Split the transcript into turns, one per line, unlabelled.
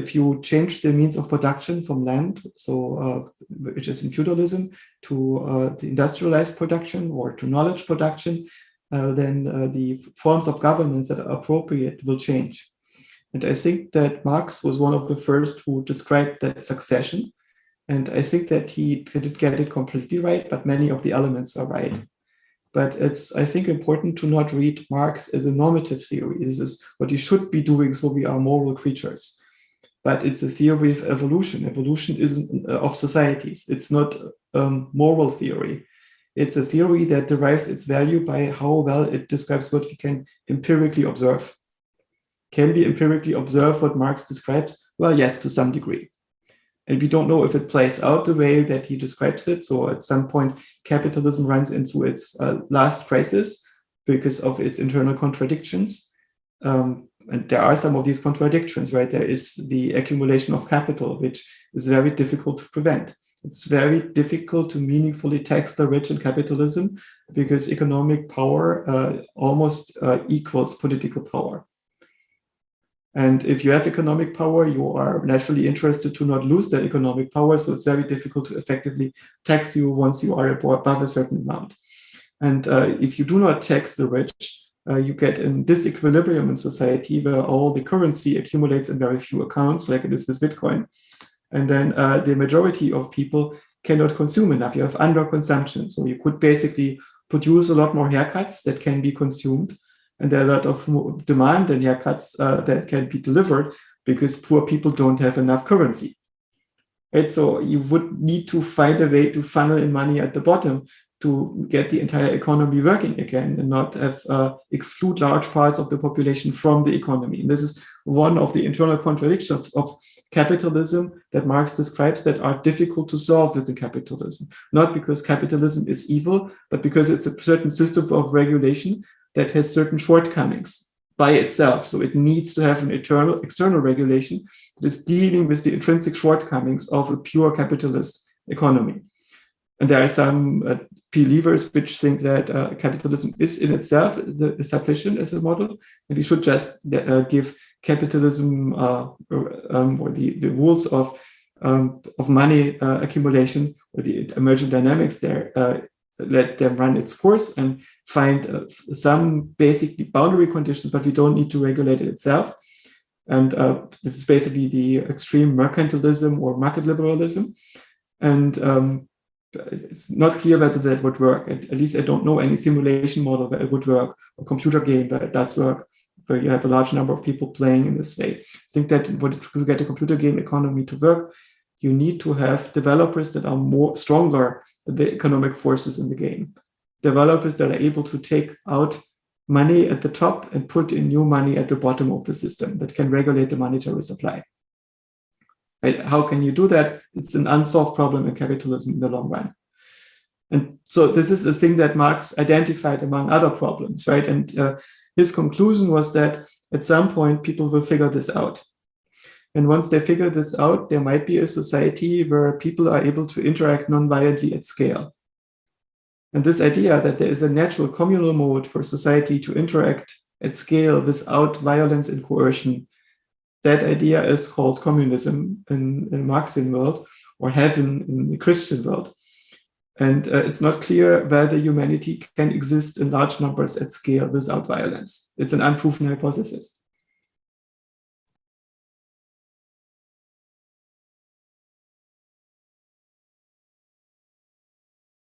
if you change the means of production from land, so which is in feudalism, to the industrialized production or to knowledge production, then the forms of governance that are appropriate will change. And I think that Marx was one of the first who described that succession. And I think that he didn't get it completely right, but many of the elements are right. But it's, I think, important to not read Marx as a normative theory. This is what you should be doing, so we are moral creatures. But it's a theory of evolution. Evolution isn't of societies. It's not moral theory. It's a theory that derives its value by how well it describes what we can empirically observe. Can we empirically observe what Marx describes? Well, yes, to some degree. And we don't know if it plays out the way that he describes it. So at some point, capitalism runs into its last crisis because of its internal contradictions. And there are some of these contradictions, right? There is the accumulation of capital, which is very difficult to prevent. It's very difficult to meaningfully tax the rich in capitalism because economic power almost equals political power. And if you have economic power, you are naturally interested to not lose that economic power. So it's very difficult to effectively tax you once you are above a certain amount. And if you do not tax the rich, you get in disequilibrium in society where all the currency accumulates in very few accounts, like it is with Bitcoin. And then the majority of people cannot consume enough. You have underconsumption. So you could basically produce a lot more haircuts that can be consumed. And there are a lot of demand and haircuts that can be delivered because poor people don't have enough currency. Right? So you would need to find a way to funnel in money at the bottom to get the entire economy working again and not have exclude large parts of the population from the economy. And this is one of the internal contradictions of capitalism that Marx describes that are difficult to solve within capitalism. Not because capitalism is evil, but because it's a certain system of regulation that has certain shortcomings by itself. So it needs to have an external regulation that is dealing with the intrinsic shortcomings of a pure capitalist economy. And there are some believers which think that capitalism is in itself sufficient as a model, and we should just give capitalism or the rules of money accumulation or the emergent dynamics there, let them run its course and find some basic boundary conditions, but we don't need to regulate it itself. And this is basically the extreme mercantilism or market liberalism. And it's not clear whether that would work. At least I don't know any simulation model where it would work, or computer game where it does work, where you have a large number of people playing in this way. I think that to get a computer game economy to work, you need to have developers that are more stronger than the economic forces in the game. Developers that are able to take out money at the top and put in new money at the bottom of the system that can regulate the monetary supply. Right? How can you do that? It's an unsolved problem in capitalism in the long run. And so this is a thing that Marx identified among other problems, right? And his conclusion was that at some point, people will figure this out. And once they figure this out, there might be a society where people are able to interact non-violently at scale. And this idea that there is a natural communal mode for society to interact at scale without violence and coercion, that idea is called communism in the Marxian world, or heaven in the Christian world. And it's not clear whether humanity can exist in large numbers at scale without violence. It's an unproven hypothesis.